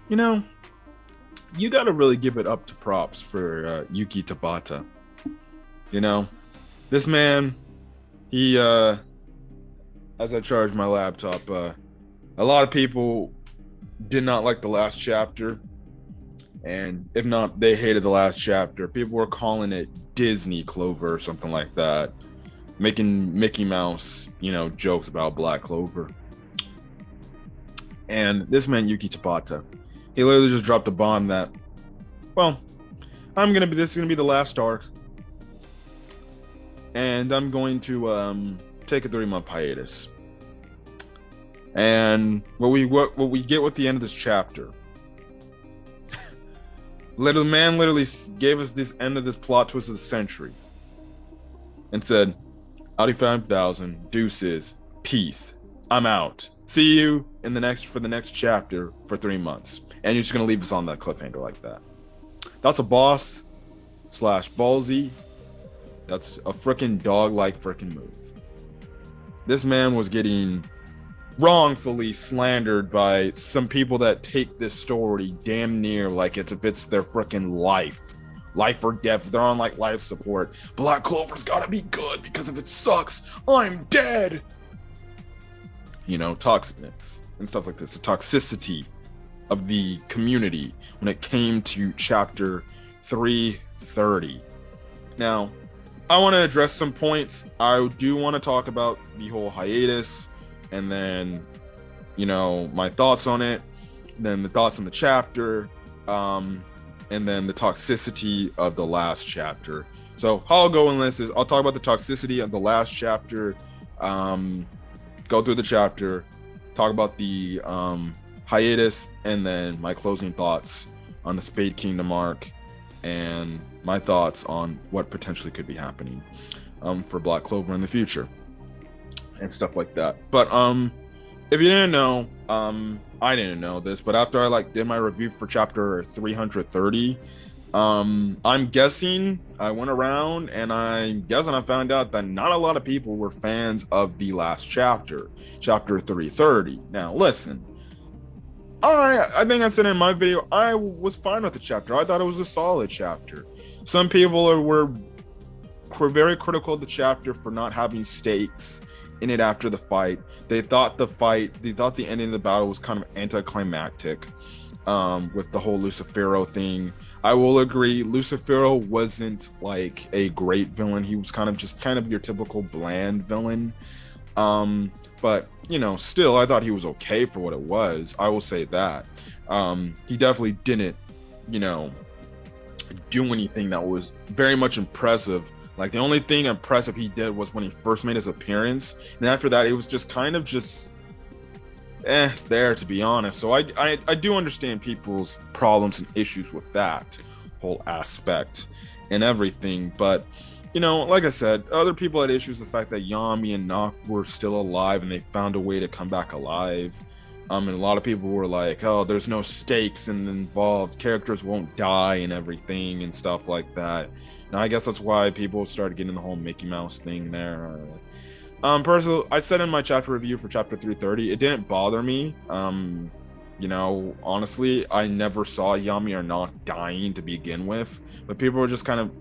You know, you gotta really give it up to props for Yuki Tabata. You know, this man, he as I charged my laptop, a lot of people did not like the last chapter, and if not, they hated the last chapter. People were calling it Disney Clover or something like that, making Mickey Mouse, jokes about Black Clover. And this man Yuki Tabata, he literally just dropped a bomb that, well, this is gonna be the last arc, and I'm going to take a 3-month hiatus. And what we get with the end of this chapter, literally gave us this end of this plot twist of the century, and said, "Audi 5000, deuces, peace, I'm out. See you for the next chapter for 3 months." And you're just gonna leave us on that cliffhanger like that. That's a boss / ballsy. That's a freaking dog-like freaking move. This man was getting wrongfully slandered by some people that take this story damn near like if it's their freaking life or death. They're on like life support. Black Clover's gotta be good because if it sucks, I'm dead. Toxicness and stuff like this. The toxicity of the community when it came to chapter 330. Now, I want to address some points. I do want to talk about the whole hiatus, and then, my thoughts on it, then the thoughts on the chapter, and then the toxicity of the last chapter. So how I'll go in this is I'll talk about the toxicity of the last chapter, go through the chapter, talk about the hiatus, and then my closing thoughts on the Spade Kingdom arc, and my thoughts on what potentially could be happening for Black Clover in the future and stuff like that. But if you didn't know, I didn't know this, but after I did my review for chapter 330, I'm guessing I went around and I found out that not a lot of people were fans of the last chapter 330. Now listen, I think I said in my video, I was fine with the chapter. I thought it was a solid chapter. Some people were very critical of the chapter for not having stakes in it after the fight. They thought the ending of the battle was kind of anticlimactic, with the whole Lucifero thing. I will agree, Lucifero wasn't like a great villain. He was kind of your typical bland villain. But still, I thought he was okay for what it was. I will say that. He definitely didn't, do anything that was very much impressive. Like, the only thing impressive he did was when he first made his appearance, and after that, it was just kind of there, to be honest. So I do understand people's problems and issues with that whole aspect and everything, but like I said, other people had issues with the fact that Yami and Nock were still alive and they found a way to come back alive. And a lot of people were like, "Oh, there's no stakes involved. Characters won't die and everything and stuff like that." And I guess that's why people started getting the whole Mickey Mouse thing there. Personally, I said in my chapter review for chapter 330, it didn't bother me. Honestly, I never saw Yami or Nock dying to begin with, but people were just kind of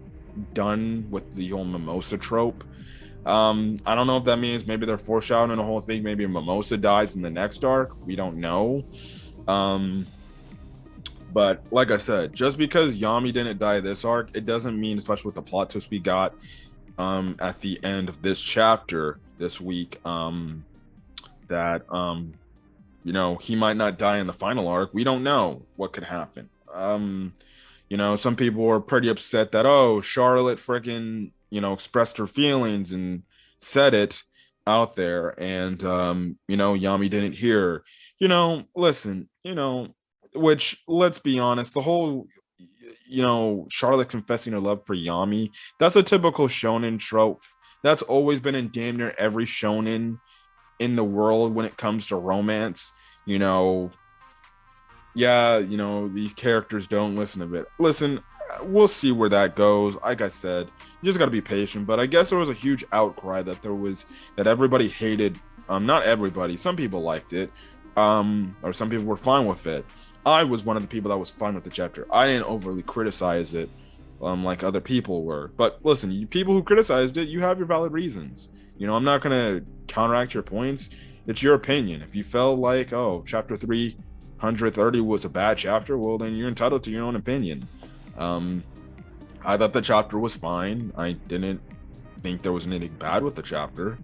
done with the whole Mimosa trope. I don't know if that means maybe they're foreshadowing the whole thing. Maybe Mimosa dies in the next arc. We don't know. But like I said, just because Yami didn't die this arc, it doesn't mean, especially with the plot twist we got at the end of this chapter this week, that he might not die in the final arc. We don't know what could happen. Some people were pretty upset that, oh, Charlotte freaking, expressed her feelings and said it out there, and Yami didn't hear. Listen, which, let's be honest, the whole Charlotte confessing her love for Yami, that's a typical shonen trope. That's always been in damn near every shonen in the world when it comes to romance. These characters don't listen to it. Listen, we'll see where that goes. Like I said, you just got to be patient. But I guess there was a huge outcry that everybody hated. Not everybody. Some people liked it, or some people were fine with it. I was one of the people that was fine with the chapter. I didn't overly criticize it, like other people were. But listen, you people who criticized it, you have your valid reasons. I'm not gonna counteract your points. It's your opinion. If you felt like, oh, chapter 330 was a bad chapter, well, then you're entitled to your own opinion. I thought the chapter was fine. I didn't think there was anything bad with the chapter.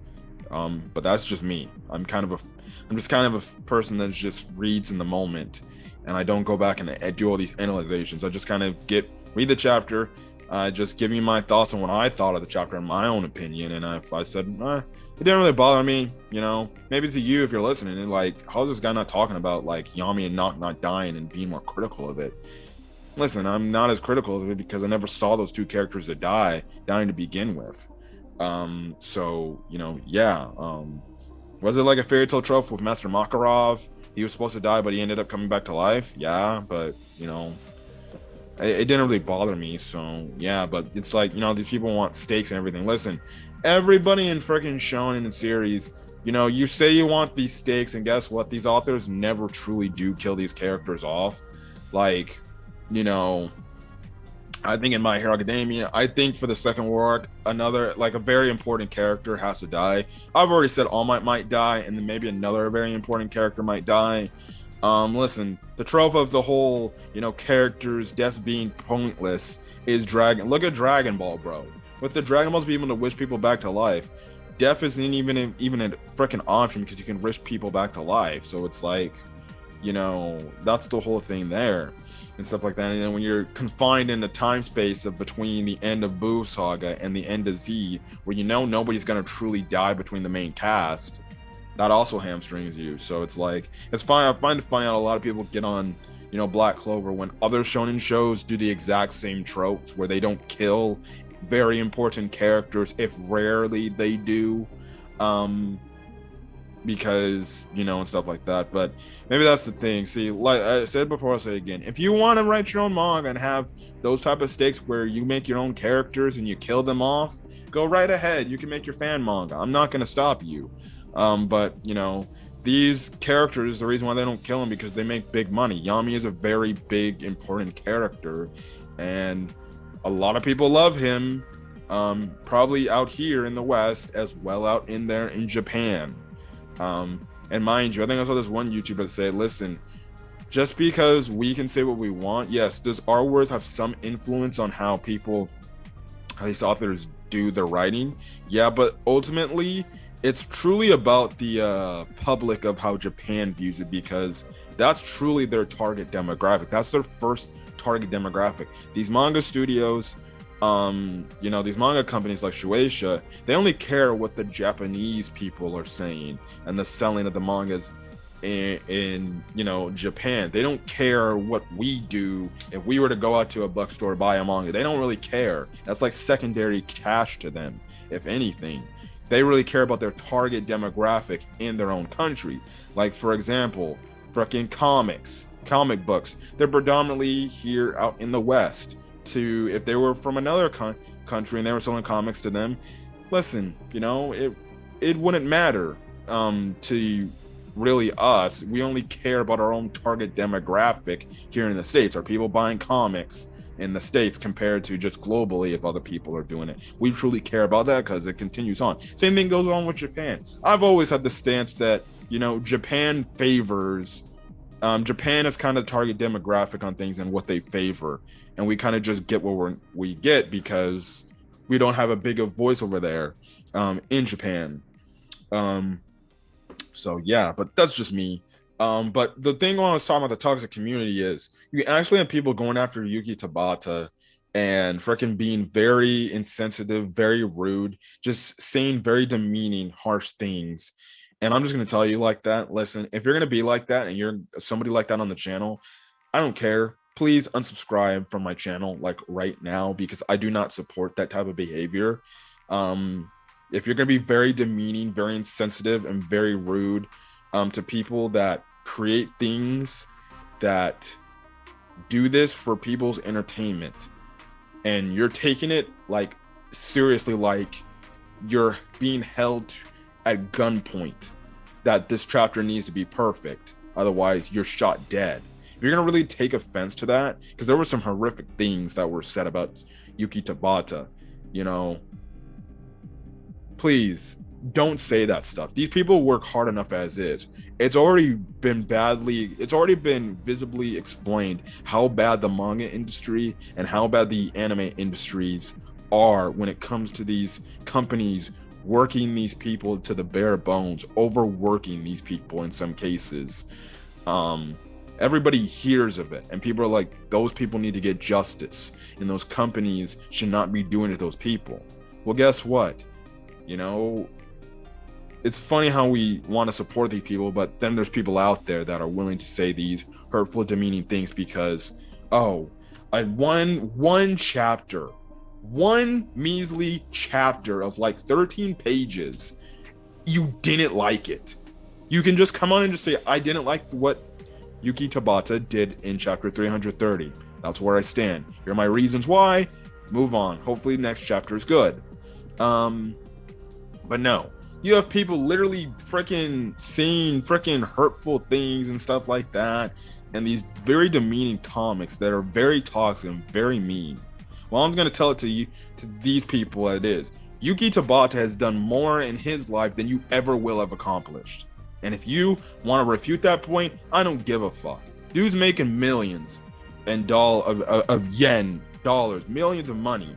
But that's just me. I'm just kind of a person that just reads in the moment, and I don't go back and do all these analyzations. I just kind of read the chapter, just give you my thoughts on what I thought of the chapter in my own opinion. And if I said, it didn't really bother me, maybe to you, if you're listening, and like, how's this guy not talking about like Yami and not dying and being more critical of it? Listen, I'm not as critical of it because I never saw those two characters dying to begin with. So, yeah. Was it like a fairy tale trope with Master Makarov? He was supposed to die, but he ended up coming back to life. Yeah, but it didn't really bother me. So yeah, but it's like, these people want stakes and everything. Listen, everybody in freaking shonen and series, you say you want these stakes, and guess what? These authors never truly do kill these characters off. Like, I think in My Hero Academia, I think for the second war arc, another, like, a very important character has to die. I've already said All Might die, and then maybe another very important character might die. Listen, the trope of the whole, characters' deaths being pointless is look at Dragon Ball, bro. With the Dragon Balls being able to wish people back to life, death isn't even a freaking option because you can wish people back to life. So it's like, that's the whole thing there. And stuff like that. And then when you're confined in the time space of between the end of Boo Saga and the end of Z, where nobody's gonna truly die between the main cast, that also hamstrings you. So it's like, it's fine. I find to find out a lot of people get on, Black Clover when other shonen shows do the exact same tropes where they don't kill very important characters, if rarely they do. Because and stuff like that. But maybe that's the thing. See, like I said before, I'll say again, if you want to write your own manga and have those type of stakes where you make your own characters and you kill them off, go right ahead. You can make your fan manga. I'm not going to stop you. But these characters, the reason why they don't kill them, because they make big money. Yami is a very big, important character, and a lot of people love him, probably out here in the West as well out in there in Japan. And mind you, I think I saw this one YouTuber that said, listen, just because we can say what we want, yes, does our words have some influence on how these authors do their writing? Yeah, but ultimately, it's truly about the public of how Japan views it, because that's truly their target demographic. That's their first target demographic. These manga studios, these manga companies like Shueisha, they only care what the Japanese people are saying and the selling of the mangas in Japan. They don't care what we do. If we were to go out to a bookstore, buy a manga, they don't really care. That's like secondary cash to them, if anything. They really care about their target demographic in their own country. Like, for example, freaking comic books, they're predominantly here out in the West. If they were from another country and they were selling comics to them, listen, it wouldn't matter to really us. We only care about our own target demographic here in the States. Are people buying comics in the States compared to just globally if other people are doing it? We truly care about that because it continues on. Same thing goes on with Japan. I've always had the stance that Japan favors Japan is kind of the target demographic on things and what they favor, and we kind of just get what we get because we don't have a bigger voice over there in Japan. So yeah, but that's just me. But the thing I was talking about the toxic community is you actually have people going after Yuki Tabata and freaking being very insensitive, very rude, just saying very demeaning, harsh things. And I'm just going to tell you like that. Listen, if you're going to be like that and you're somebody like that on the channel, I don't care. Please unsubscribe from my channel like right now, because I do not support that type of behavior. If you're going to be very demeaning, very insensitive, and very rude to people that create things that do this for people's entertainment, and you're taking it like seriously, like you're being held at gunpoint, that this chapter needs to be perfect, otherwise you're shot dead. If you're gonna really take offense to that, because there were some horrific things that were said about Yuki Tabata, you know, please don't say that stuff. These people work hard enough as is. It's already been visibly explained how bad the manga industry and how bad the anime industries are when it comes to these companies working these people to the bare bones, overworking these people in some cases. Everybody hears of it, and people are like, those people need to get justice, and those companies should not be doing it to those people. Well, guess what? You know, it's funny how we want to support these people, but then there's people out there that are willing to say these hurtful, demeaning things because, oh, one chapter, one measly chapter of like 13 pages, you didn't like it. You can just come on and just say, I didn't like what Yuki Tabata did in chapter 330. That's where I stand. Here are my reasons why. Move on. Hopefully next chapter is good. But no, you have people literally freaking saying freaking hurtful things and stuff like that, and these very demeaning comics that are very toxic and very mean. Well, I'm gonna tell it to you, to these people, it is Yuki Tabata has done more in his life than you ever will have accomplished. And if you want to refute that point, I don't give a fuck. Dude's making millions and of yen, dollars, millions of money,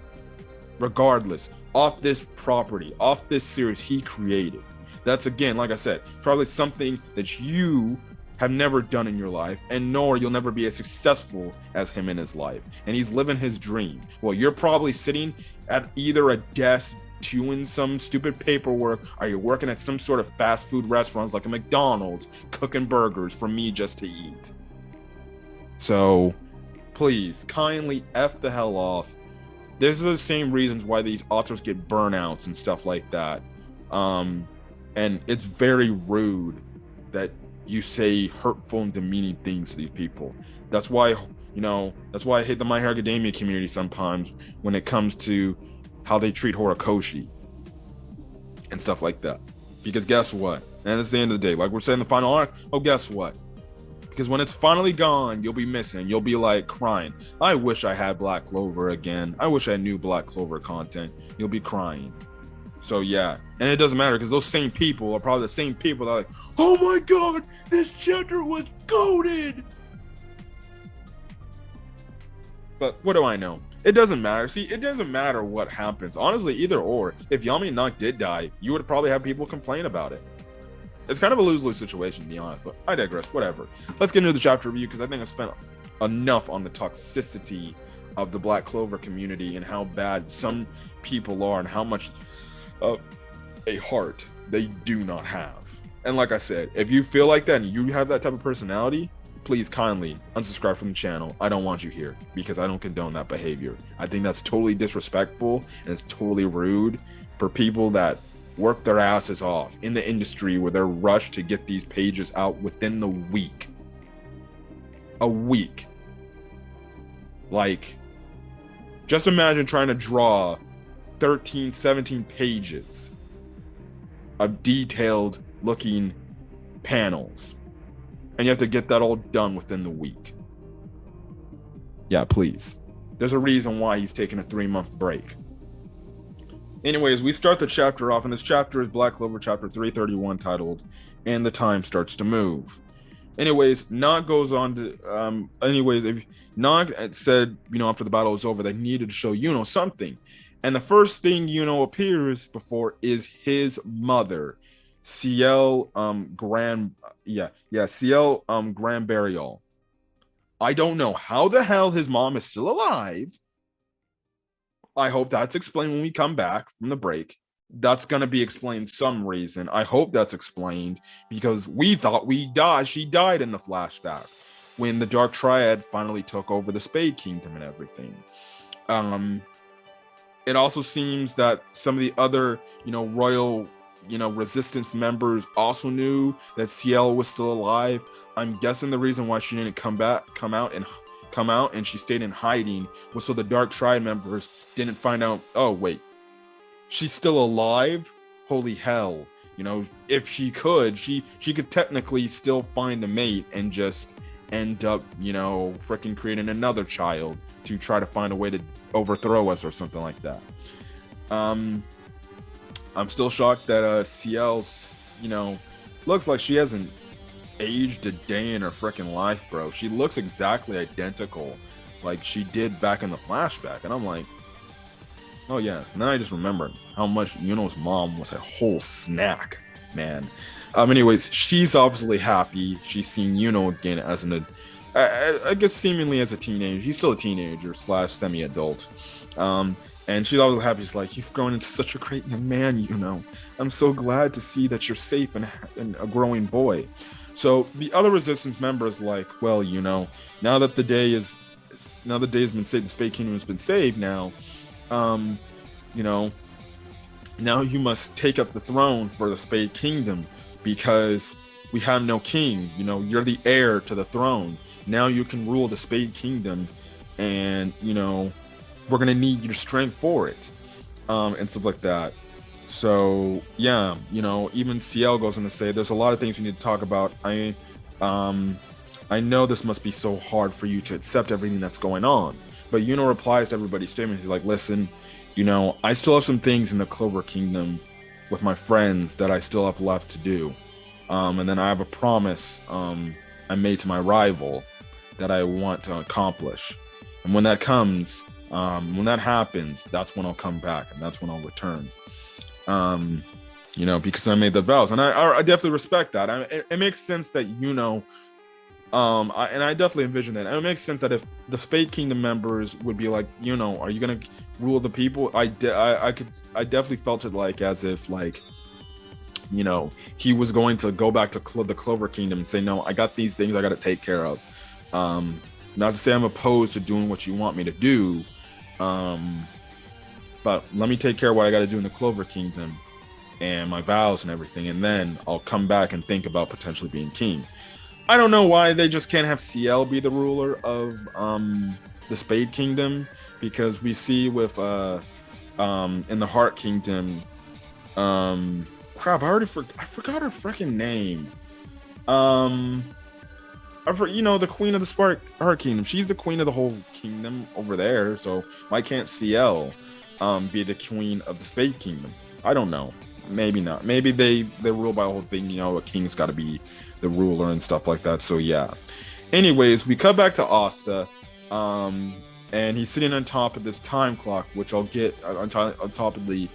regardless, off this property, off this series he created. That's, again, like I said, probably something that you have never done in your life, and nor you'll never be as successful as him in his life. And he's living his dream. Well, you're probably sitting at either a desk doing some stupid paperwork, or you're working at some sort of fast food restaurants like a McDonald's, cooking burgers for me just to eat. So please, kindly F the hell off. These are the same reasons why these authors get burnouts and stuff like that. And it's very rude that you say hurtful and demeaning things to these people. That's why, that's why I hate the My Hero Academia community sometimes when it comes to how they treat Horikoshi and stuff like that. Because guess what? And it's the end of the day. Like we're saying the final arc, oh, guess what? Because when it's finally gone, you'll be missing. You'll be like crying. I wish I had Black Clover again. I wish I knew Black Clover content. You'll be crying. So yeah, and it doesn't matter because those same people are probably the same people that are like, oh my god, this chapter was goated. But what do I know? It doesn't matter. See, it doesn't matter what happens. Honestly, either or. If Yami Nok did die, you would probably have people complain about it. It's kind of a lose-lose situation, to be honest, but I digress. Whatever. Let's get into the chapter review because I think I spent enough on the toxicity of the Black Clover community and how bad some people are and how much of a heart they do not have. And like I said, if you feel like that and you have that type of personality, please kindly unsubscribe from the channel. I don't want you here because I don't condone that behavior. I think that's totally disrespectful and it's totally rude for people that work their asses off in the industry where they're rushed to get these pages out within the week. A week. Like, just imagine trying to draw 13, 17 pages of detailed looking panels. And you have to get that all done within the week. Yeah, please. There's a reason why he's taking a 3-month break. Anyways, we start the chapter off, and this chapter is Black Clover Chapter 331, titled, And the Time Starts to Move. Anyways, Nog goes on to, if Nog said, after the battle was over, they needed to show Yuno something. And the first thing Yuno appears before is his mother, Ciel Ciel Granberriol. I don't know how the hell his mom is still alive. I hope that's explained when we come back from the break. That's going to be explained some reason. I hope that's explained because we thought she died in the flashback when the Dark Triad finally took over the Spade Kingdom and everything. It also seems that some of the other, royal, resistance members also knew that Ciel was still alive. I'm guessing the reason why she didn't come out and come out, and she stayed in hiding so the Dark Tribe members didn't find out, oh wait, she's still alive. Holy hell. If she could, she could technically still find a mate and just end up, freaking creating another child to try to find a way to overthrow us or something like that. I'm still shocked that CL's, looks like she hasn't aged a day in her freaking life, bro. She looks exactly identical like she did back in the flashback, and I'm like, oh yeah. And then I just remembered how much Yuno's mom was a whole snack, man. Anyways, she's obviously happy. She's seen Yuno again as I guess seemingly as a teenager. She's still a teenager / semi-adult. And she's always happy. She's like, you've grown into such a great young man, Yuno. I'm so glad to see that you're safe and a growing boy. So the other resistance member is like, well, now that the day has been saved, the Spade Kingdom has been saved now. Now you must take up the throne for the Spade Kingdom because we have no king. You're the heir to the throne. Now you can rule the Spade Kingdom, and we're gonna need your strength for it, and stuff like that. So yeah, even CL goes on to say there's a lot of things we need to talk about. I know this must be so hard for you to accept everything that's going on. But Yuno replies to everybody's statement. He's like, listen, I still have some things in the Clover Kingdom with my friends that I still have left to do. And then I have a promise I made to my rival that I want to accomplish. And when that comes, when that happens, that's when I'll come back and that's when I'll return. Because I made the vows. And I definitely respect that. It makes sense that and I definitely envision that. And it makes sense that if the Spade Kingdom members would be like, are you gonna rule the people? I definitely felt it like as if he was going to go back to the Clover Kingdom and say, no, I got these things I got to take care of. Not to say I'm opposed to doing what you want me to do, but let me take care of what I got to do in the Clover Kingdom and my vows and everything, and then I'll come back and think about potentially being king. I don't know why they just can't have CL be the ruler of the Spade Kingdom, because we see with in the Heart Kingdom, crap, I forgot her freaking name. The Queen of the Heart Kingdom. She's the queen of the whole kingdom over there. So why can't CL be the queen of the Spade Kingdom? I don't know. Maybe not. Maybe they rule by a whole thing. A king's got to be the ruler and stuff like that. So yeah. Anyways, we cut back to Asta, and he's sitting on top of this time clock, which I'll get on top of the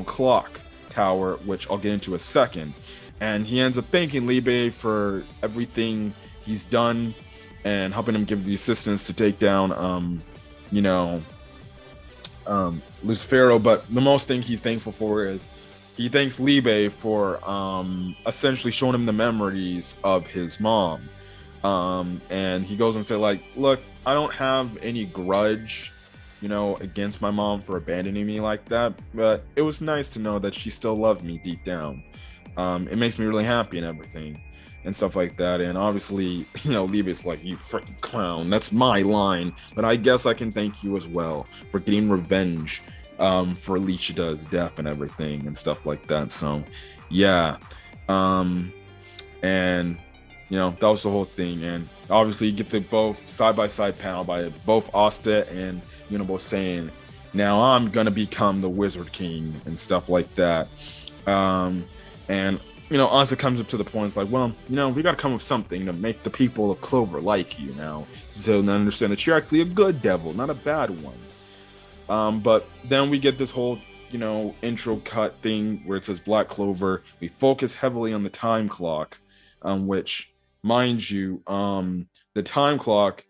clock tower, which I'll get into a second. And he ends up thanking Libe for everything he's done and helping him give the assistance to take down Lucifero. But the most thing he's thankful for is he thanks Libe for essentially showing him the memories of his mom. And he goes and says, like, look, I don't have any grudge, against my mom for abandoning me like that, but it was nice to know that she still loved me deep down. It makes me really happy and everything and stuff like that. And obviously, Libe's like, you freaking clown, that's my line, but I guess I can thank you as well for getting revenge for Lichida's death and everything and stuff like that. So yeah, and that was the whole thing. And obviously you get the both side-by-side panel by both Asta and both saying, now I'm gonna become the Wizard King and stuff like that. And Asta comes up to the point, it's like, well, we gotta come with something to make the people of Clover like you now, so they understand that you're actually a good devil, not a bad one. But then we get this whole intro cut thing where it says Black Clover. We focus heavily on the time clock, which, mind you, the time clock,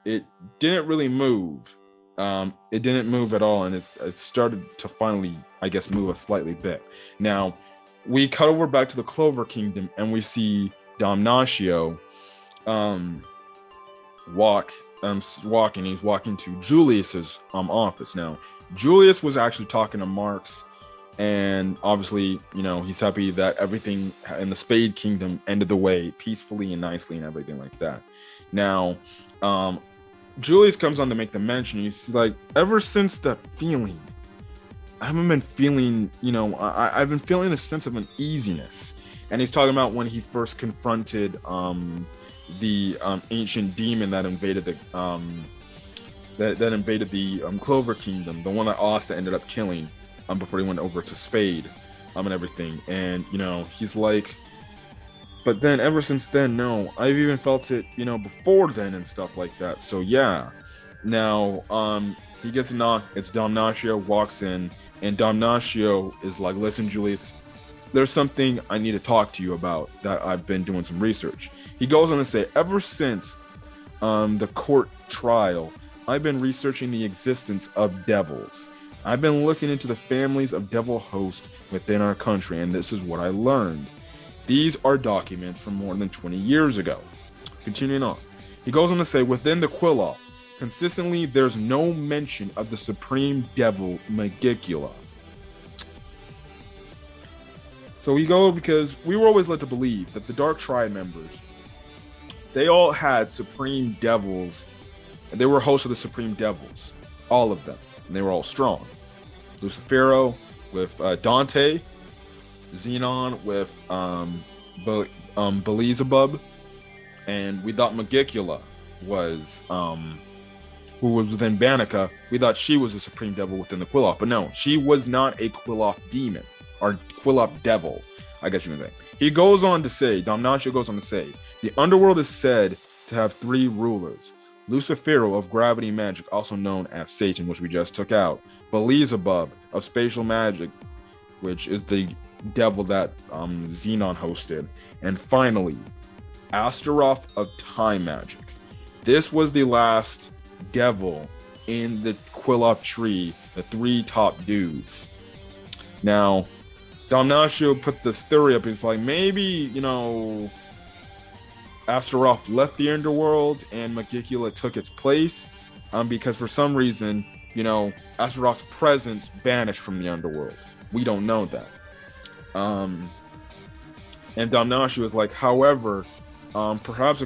it didn't really move. It didn't move at all, and it started to finally, I guess, move a slightly bit. Now we cut over back to the Clover Kingdom, and we see Damnatio walking. He's walking to Julius's office. Now Julius was actually talking to Marx, and obviously he's happy that everything in the Spade Kingdom ended the way peacefully and nicely and everything like that. Now Julius comes on to make the mention. He's like, ever since that feeling, I haven't been feeling, I've been feeling a sense of uneasiness. And he's talking about when he first confronted the ancient demon that invaded the Clover Kingdom, the one that Asta ended up killing before he went over to Spade and everything. And he's like, but then ever since then, no, I've even felt it, before then and stuff like that. So yeah. Now he gets a knock. It's Damnatio, walks in, and Damnatio is like, listen, Julius, there's something I need to talk to you about that I've been doing some research. He goes on to say, ever since the court trial, I've been researching the existence of devils. I've been looking into the families of devil hosts within our country, and this is what I learned. These are documents from more than 20 years ago. Continuing on, he goes on to say, within the Quilloff, consistently there's no mention of the supreme devil Magicula. So we go because we were always led to believe that the Dark Triad members, they all had supreme devils, and they were hosts of the supreme devils, all of them, and they were all strong. Lucifero with Dante, Xenon with Beelzebub, and we thought Magicula was who was within Banica. We thought she was the supreme devil within the Quilloff, but no, she was not a Quilloff demon or Quilloff devil, I guess you can say. He goes on to say, Damnatio goes on to say, the underworld is said to have 3 rulers. Lucifero of gravity magic, also known as Satan, which we just took out. Beelzebub of spatial magic, which is the devil that Xenon hosted. And finally, Astaroth of time magic. This was the last devil in the Quilloff tree, the 3 top dudes. Now, Damnatio puts this theory up. He's like, maybe, Astaroth left the underworld and Magicula took its place, because for some reason, Astaroth's presence vanished from the underworld. We don't know that. And Damnatio is like, however, perhaps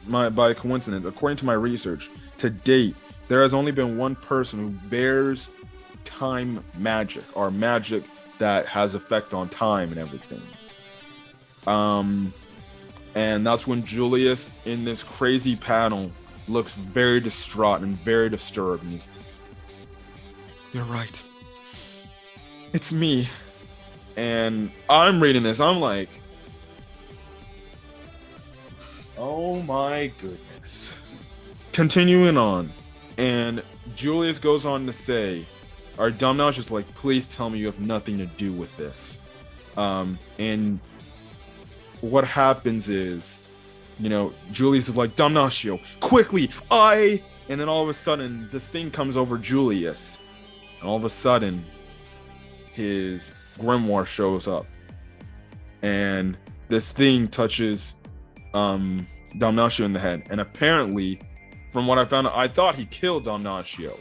by coincidence, according to my research, to date, there has only been one person who bears time magic, or magic that has effect on time and everything. And that's when Julius, in this crazy panel, looks very distraught and very disturbed. And you're right. It's me. And I'm reading this. I'm like, oh my goodness. Continuing on. And Julius goes on to say, our Damnatio is like, please tell me you have nothing to do with this. And what happens is, Julius is like, Damnatio, quickly, and then all of a sudden, this thing comes over Julius. And all of a sudden, his grimoire shows up. And this thing touches Damnatio in the head. And apparently, from what I found out, I thought he killed Damnatio.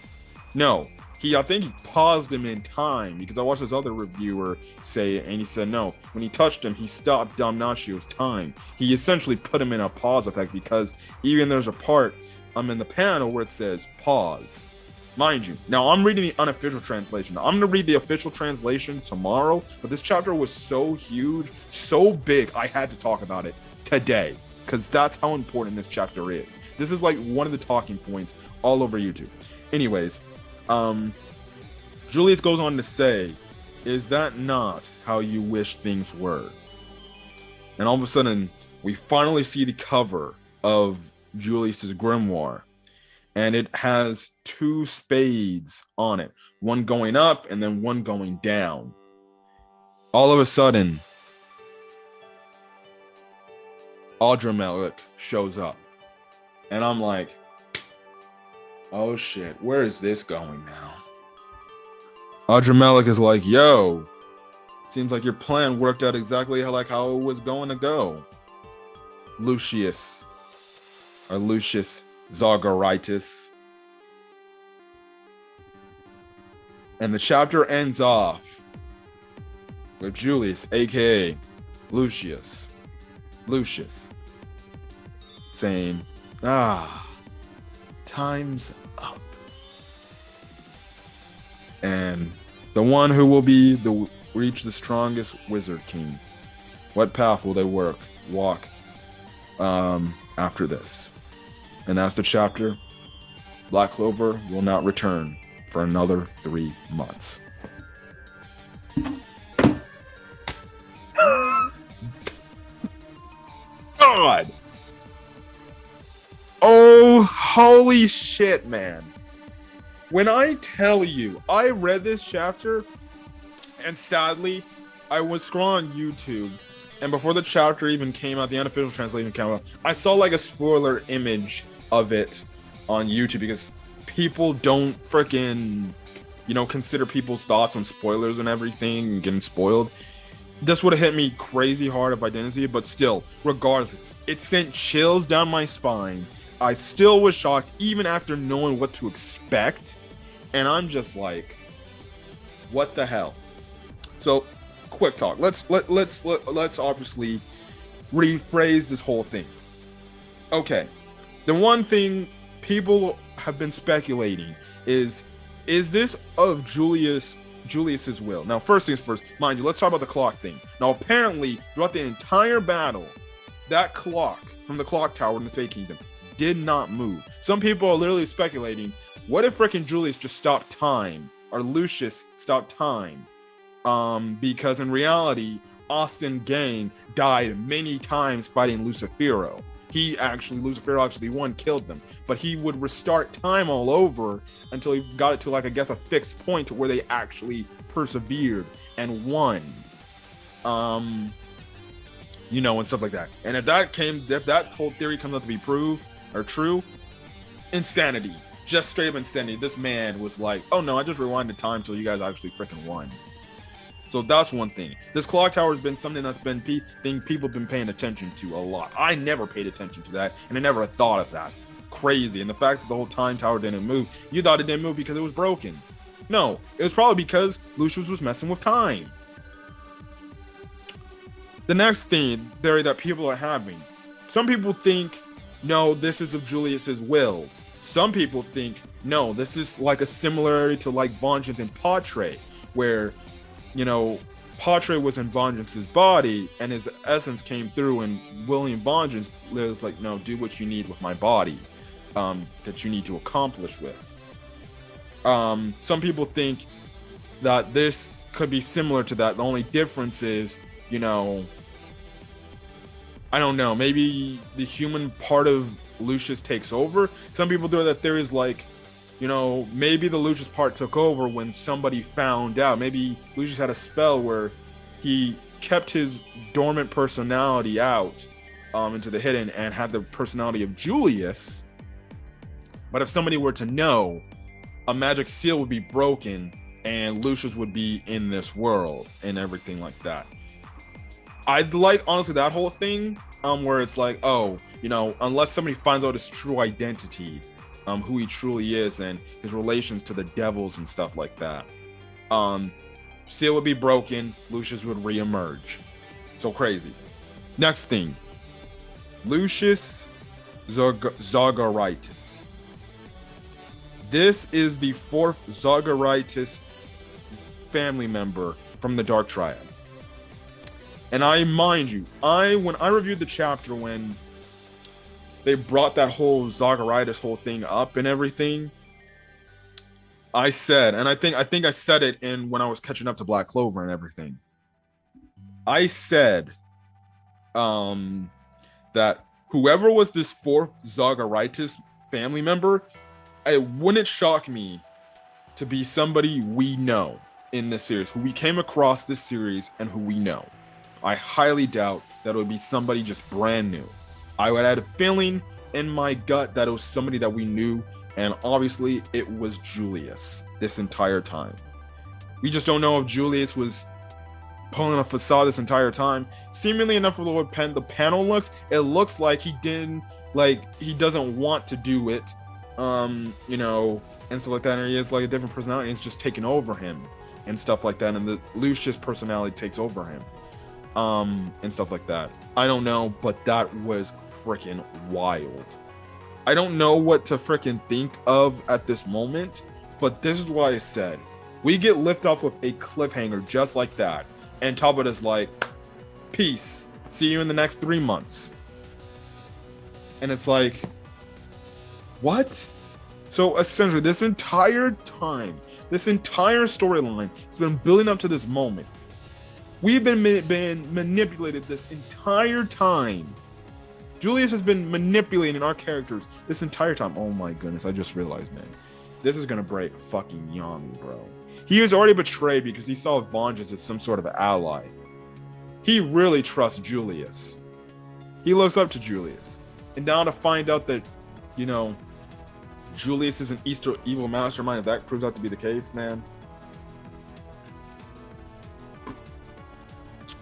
No. I think he paused him in time, because I watched this other reviewer say it, and he said no. When he touched him, he stopped Damnatio's time. He essentially put him in a pause effect, because even there's a part in the panel where it says pause. Mind you, now I'm reading the unofficial translation. I'm going to read the official translation tomorrow, but this chapter was so huge, so big, I had to talk about it today, because that's how important this chapter is. This is like one of the talking points all over YouTube. Anyways, Julius goes on to say, is that not how you wish things were? And all of a sudden, we finally see the cover of Julius's grimoire, and it has 2 spades on it, one going up and then one going down. All of a sudden, Adramelech shows up, and I'm like, oh shit, where is this going now? Adramelech is like, yo, seems like your plan worked out exactly how it was going to go. Lucius Zagaritis. And the chapter ends off with Julius, aka Lucius, saying, time's up. And the one who will reach the strongest Wizard King. What path will they walk after this? And that's the chapter. Black Clover will not return for another 3 months. God! Oh, holy shit, man. When I tell you, I read this chapter, and sadly, I was scrolling on YouTube, and before the chapter even came out, the unofficial translation came out, I saw like a spoiler image of it on YouTube, because people don't freaking, consider people's thoughts on spoilers and everything, and getting spoiled. This would have hit me crazy hard if I didn't see it, but still, regardless, it sent chills down my spine. I still was shocked, even after knowing what to expect, and I'm just like, what the hell? So, quick talk. Let's obviously rephrase this whole thing. Okay, the one thing people have been speculating is this of Julius's will? Now, first things first, mind you, let's talk about the clock thing. Now, apparently, throughout the entire battle, that clock from the clock tower in the Fate Kingdom did not move. Some people are literally speculating, what if freaking Julius just stopped time, or Lucius stopped time? Because in reality, Austin Gang died many times fighting Lucifero. Lucifero actually won, killed them, but he would restart time all over until he got it to, like, I guess, a fixed point to where they actually persevered and won. And stuff like that. And if that whole theory comes out to be true, insanity. Just straight up insanity. This man was like, oh no, I just rewinded time till you guys actually freaking won. So that's one thing. This clock tower has been something that's been people have been paying attention to a lot. I never paid attention to that, and I never thought of that. Crazy. And the fact that the whole time tower didn't move, you thought it didn't move because it was broken. No, it was probably because Lucius was messing with time. The next theory that people are having, some people think, no, this is of Julius's will. Some people think, no, this is like a similarity to like Vengeance and Patre, where, Patre was in Vengeance's body and his essence came through, and William Vengeance was like, no, do what you need with my body, that you need to accomplish with. Some people think that this could be similar to that. The only difference is, I don't know, maybe the human part of Lucius takes over. Some people do that theory is like, maybe the Lucius part took over when somebody found out. Maybe Lucius had a spell where he kept his dormant personality out into the hidden and had the personality of Julius. But if somebody were to know, a magic seal would be broken and Lucius would be in this world and everything like that. I'd like, honestly, that whole thing where it's like, oh, unless somebody finds out his true identity, who he truly is and his relations to the devils and stuff like that, seal would be broken, Lucius would reemerge. So crazy. Next thing, Lucius Zagaritis. This is the 4th Zagaritis family member from the Dark Triad. And when I reviewed the chapter, when they brought that whole Zagaritis whole thing up and everything, I said, and I think I said it when I was catching up to Black Clover and everything. I said that whoever was this 4th Zagaritis family member, it wouldn't shock me to be somebody we know in this series, who we came across this series and who we know. I highly doubt that it would be somebody just brand new. I would have a feeling in my gut that it was somebody that we knew, and obviously it was Julius this entire time. We just don't know if Julius was pulling a facade this entire time. Seemingly enough for the panel looks, it looks like he doesn't want to do it, and stuff like that, and he has like a different personality, and it's just taking over him and stuff like that, and the Lucius personality takes over him. And stuff like that. I don't know, but that was freaking wild. I don't know what to freaking think of at this moment, but this is why I said we get lifted off with a cliffhanger just like that, and Tabata's like, peace, see you in the next 3 months. And it's like, what? So essentially, this entire time, this entire storyline has been building up to this moment. We've been manipulated this entire time. Julius has been manipulating our characters this entire time. Oh my goodness, I just realized, man. This is gonna break fucking young, bro. He was already betrayed because he saw Vangeance as some sort of ally. He really trusts Julius. He looks up to Julius. And now to find out that, you know, Julius is an evil mastermind, if that proves out to be the case, man,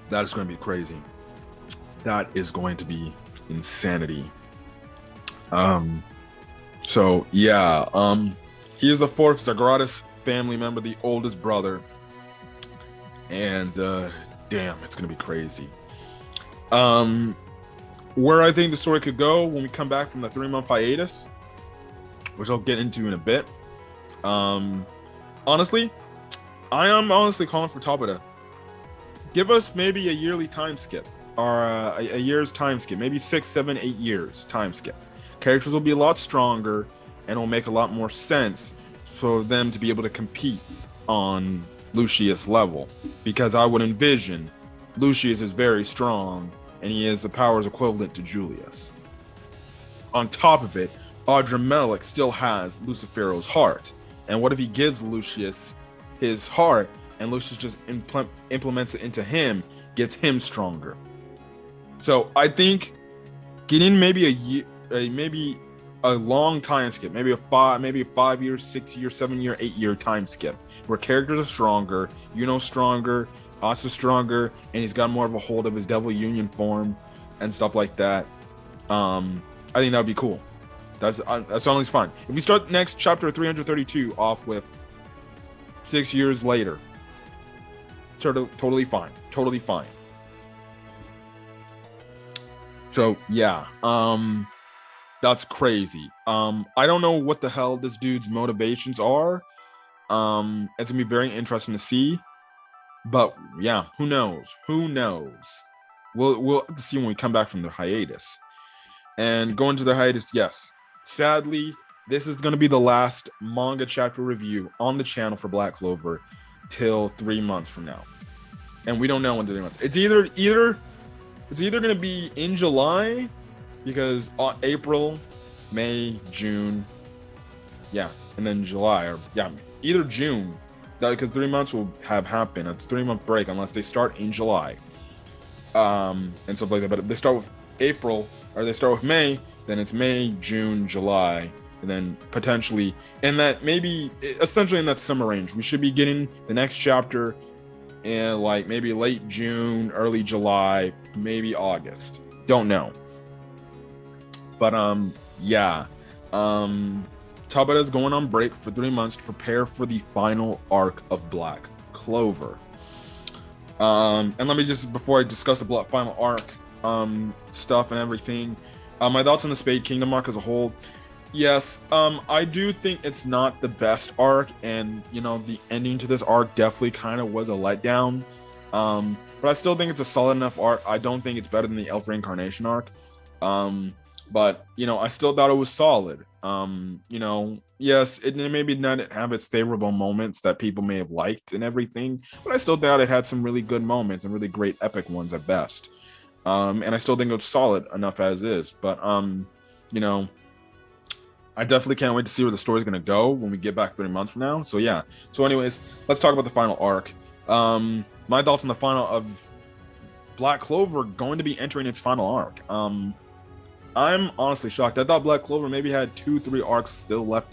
that is going to be crazy. That is going to be insanity. So yeah, he is the fourth Zagratis family member, the oldest brother, and damn, it's gonna be crazy. Where I think the story could go when we come back from the 3-month hiatus, which I'll get into in a bit. Honestly, I am honestly calling for Tabata. Give us maybe a yearly time skip, or a year's time skip, maybe 6, 7, 8 years time skip. Characters will be a lot stronger, and it will make a lot more sense for them to be able to compete on Lucius' level, because I would envision Lucius is very strong, and he has the powers equivalent to Julius. On top of it, Adramelech still has Lucifero's heart, and what if he gives Lucius his heart, and Lucius just implements it into him, gets him stronger? So I think getting maybe a year, maybe a long time skip, maybe a 5 year, 6 year, 7 year, 8 year time skip, where characters are stronger, stronger, Asa's stronger, and he's got more of a hold of his Devil Union form and stuff like that. I think that would be cool. That's always fine. If we start next chapter 332 off with 6 years later, totally fine. Totally fine. So yeah, that's crazy. I don't know what the hell this dude's motivations are. It's gonna be very interesting to see. But yeah, who knows? We'll have to see when we come back from the hiatus. And going to the hiatus, yes. Sadly, this is going to be the last manga chapter review on the channel for Black Clover till 3 months from now. And we don't know when 3 months. It's either going to be in July, because April, May, June, yeah, and then July, or yeah, either June, because 3 months will have happened. It's a 3-month break unless they start in July, and stuff like that. But if they start with April, or they start with May, then it's May, June, July, and then potentially, and that maybe essentially in that summer range, we should be getting the next chapter in like maybe late June, early July, maybe August. Don't know. But yeah, Tabata is going on break for 3 months to prepare for the final arc of Black Clover. And let me just, before I discuss the final arc stuff and everything, my thoughts on the Spade Kingdom arc as a whole. Yes, I do think it's not the best arc, and the ending to this arc definitely kind of was a letdown. But I still think it's a solid enough arc. I don't think it's better than the Elf Reincarnation arc. But I still thought it was solid. Yes, it maybe not have its favorable moments that people may have liked and everything, but I still thought it had some really good moments and really great epic ones at best. And I still think it's solid enough as is. But I definitely can't wait to see where the story's gonna go when we get back 3 months from now. So yeah. So anyways, let's talk about the final arc. My thoughts on the final of Black Clover going to be entering its final arc. I'm honestly shocked. I thought Black Clover maybe had 2-3 arcs still left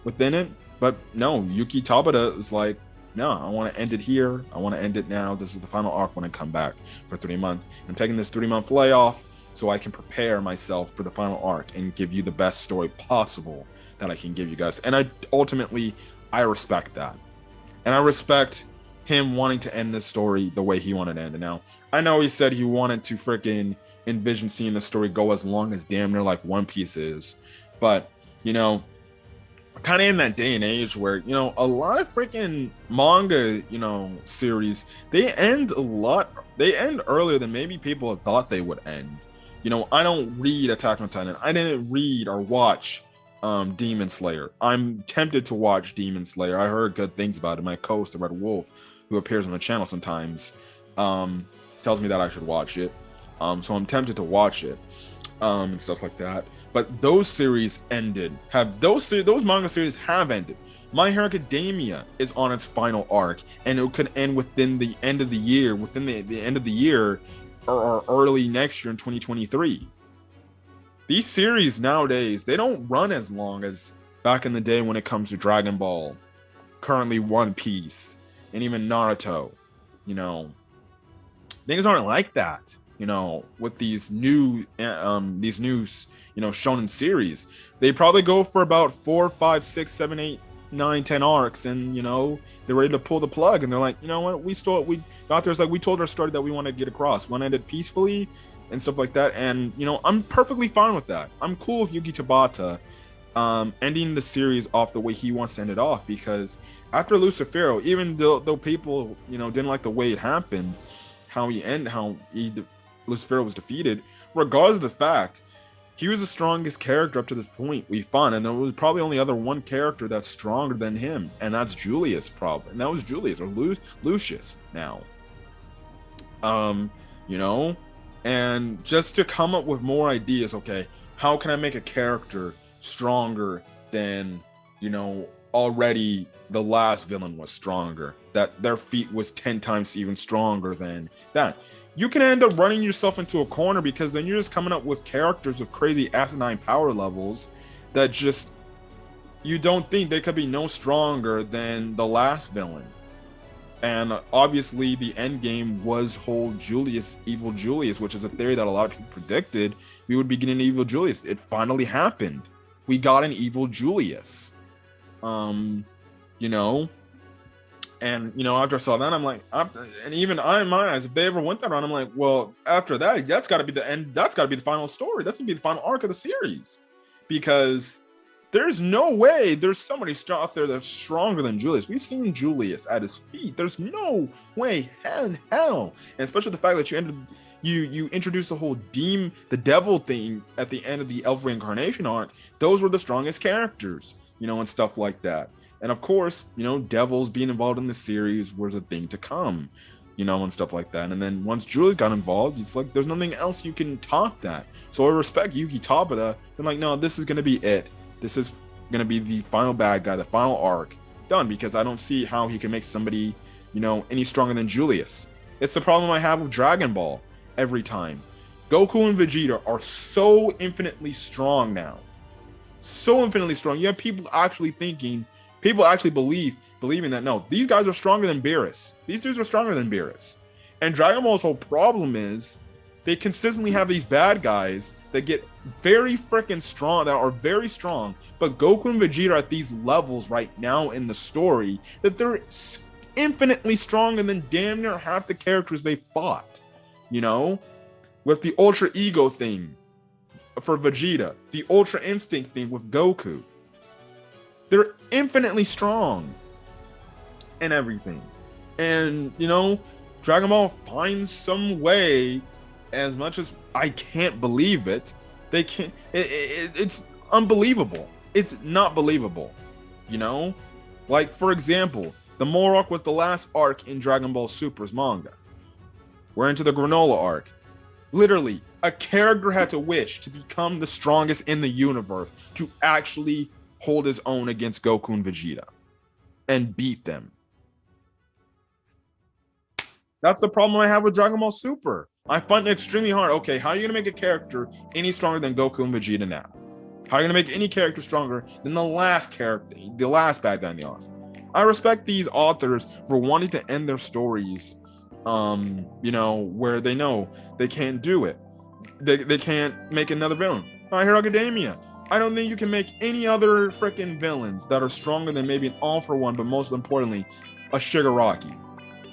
within it, but no. Yuki Tabata is like, no, I want to end it here. I want to end it now. This is the final arc when I come back for 3 months. I'm taking this 3-month layoff so I can prepare myself for the final arc and give you the best story possible that I can give you guys. And I respect that. And I respect him wanting to end this story the way he wanted to end it. Now, I know he said he wanted to freaking envision seeing the story go as long as damn near like One Piece is, But, you know, kind of in that day and age where, you know, a lot of freaking manga, you know, series, they end earlier than maybe people thought they would end. You know, I don't read Attack on Titan. I didn't read or watch Demon Slayer. I'm tempted to watch Demon Slayer. I heard good things about it. My co-host, the Red Wolf, who appears on the channel sometimes, tells me that I should watch it. So I'm tempted to watch it, and stuff like that. But those series ended. Those manga series have ended. My Hero Academia is on its final arc, and it could end within the end of the year, or early next year in 2023. These series nowadays, they don't run as long as back in the day when it comes to Dragon Ball, currently One Piece, and even Naruto. You know, things aren't like that. You know, with these new, you know, shonen series, they probably go for about 4, 5, 6, 7, 8, 9, 10 arcs, and you know, they're ready to pull the plug, and they're like, you know what, we told our story that we want to get across, we want to end it peacefully and stuff like that. And you know, I'm perfectly fine with that. I'm cool with Yuki Tabata ending the series off the way he wants to end it off, because after Lucifero, even though people, you know, didn't like the way it happened, Lucifero was defeated, regardless of the fact, he was the strongest character up to this point we found, and there was probably only other one character that's stronger than him, and that's Julius, probably. And that was Julius, or Lucius now. You know, and just to come up with more ideas, okay, how can I make a character stronger than, you know, already the last villain was stronger, that their feat was 10 times even stronger than that. You can end up running yourself into a corner, because then you're just coming up with characters with crazy asinine power levels that just, you don't think they could be no stronger than the last villain. And obviously the end game was whole evil Julius, which is a theory that a lot of people predicted we would be getting evil Julius. It finally happened. We got an evil Julius. You know, and you know, after I saw that, I'm like, and even I, in my eyes, if they ever went that route, I'm like, well, after that, that's got to be the end. That's got to be the final story. That's gonna be the final arc of the series, because there's no way there's somebody out there that's stronger than Julius. We've seen Julius at his feet. There's no way in hell, and especially the fact that you introduced the whole the devil thing at the end of the Elf Reincarnation arc. Those were the strongest characters, you know, and stuff like that. And of course, you know, devils being involved in the series was a thing to come, you know, and stuff like that. And then once Julius got involved, it's like there's nothing else you can top that. So I respect Yuki Tabata. I'm like, no, this is gonna be it. This is gonna be the final bad guy, the final arc done, because I don't see how he can make somebody, you know, any stronger than Julius. It's the problem I have with Dragon Ball every time. Goku and Vegeta are so infinitely strong now. So infinitely strong. You have people actually believing that, no, these guys are stronger than Beerus. These dudes are stronger than Beerus. And Dragon Ball's whole problem is they consistently have these bad guys that get very freaking strong, that are very strong, but Goku and Vegeta are at these levels right now in the story that they're infinitely stronger than damn near half the characters they fought. You know, with the Ultra Ego thing for Vegeta, the Ultra Instinct thing with Goku. They're infinitely strong and everything. And, you know, Dragon Ball finds some way, as much as I can't believe it, they can't, it's unbelievable. It's not believable, you know? Like, for example, the Morok was the last arc in Dragon Ball Super's manga. We're into the Granola arc. Literally, a character had to wish to become the strongest in the universe to actually hold his own against Goku and Vegeta and beat them. That's the problem I have with Dragon Ball Super. I find it extremely hard. Okay, how are you going to make a character any stronger than Goku and Vegeta now? How are you going to make any character stronger than the last bad guy in the arc? I respect these authors for wanting to end their stories, you know, where they know they can't do it. They can't make another villain. My Hero Academia. I don't think you can make any other freaking villains that are stronger than maybe an All For One, but most importantly, a Shigaraki.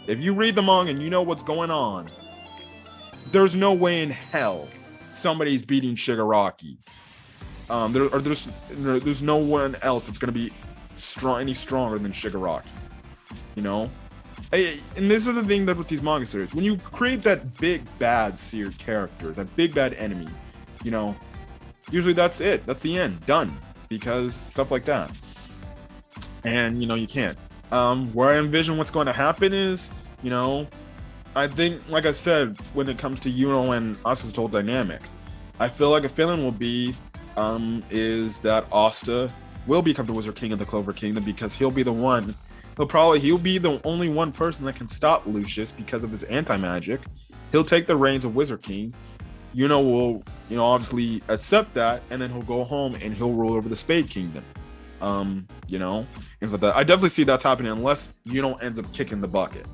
If you read the manga and you know what's going on, there's no way in hell somebody's beating Shigaraki. There's no one else that's gonna be any stronger than Shigaraki. You know, and this is the thing that with these manga series, when you create that big bad seer character, that big bad enemy, you know, usually that's it. That's the end. Done. Because stuff like that. And, you know, you can't. Where I envision what's going to happen is, you know, I think, like I said, when it comes to Yuno and Asta's whole dynamic, I feel like a feeling will be, is that Asta will become the Wizard King of the Clover Kingdom because he'll be the one. He'll be the only one person that can stop Lucius because of his anti-magic. He'll take the reins of Wizard King. Yuno will, you know, obviously accept that, and then he'll go home and he'll rule over the Spade Kingdom. You know, things like that. I definitely see that's happening unless Yuno ends up kicking the bucket.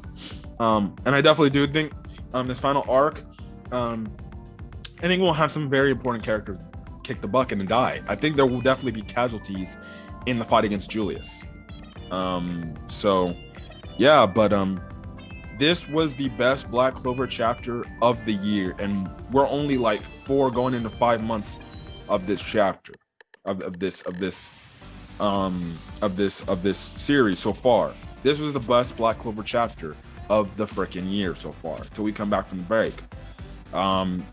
And I definitely do think this final arc, I think we'll have some very important characters kick the bucket and die. I think there will definitely be casualties in the fight against Julius. So yeah, but this was the best Black Clover chapter of the year, and we're only like 4 going into 5 months of this chapter, of this series so far. This was the best Black Clover chapter of the freaking year so far till we come back from the break.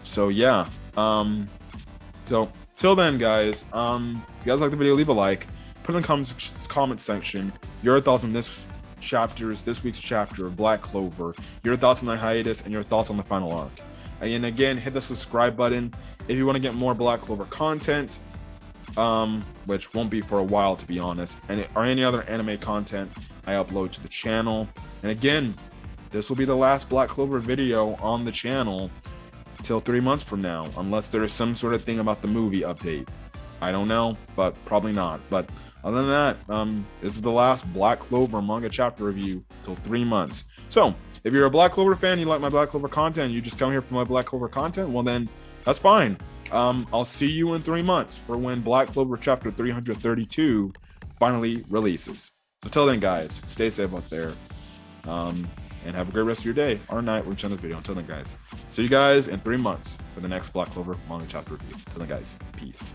So yeah, so till then, guys, if you guys like the video, leave a like, put in the comment section your thoughts on this week's chapter of Black Clover, your thoughts on the hiatus, and your thoughts on the final arc. And again, hit the subscribe button if you want to get more Black Clover content, which won't be for a while, to be honest, or any other anime content I upload to the channel. And again, this will be the last Black Clover video on the channel till 3 months from now, unless there is some sort of thing about the movie update. I don't know, but probably not. But other than that, this is the last Black Clover manga chapter review till 3 months. So if you're a Black Clover fan, you like my Black Clover content, you just come here for my Black Clover content, well then that's fine. I'll see you in 3 months for when Black Clover Chapter 332 finally releases. So till then, guys, stay safe out there, and have a great rest of your day or night when you this video. Until then, guys, see you guys in 3 months for the next Black Clover manga chapter review. Till then, guys, peace.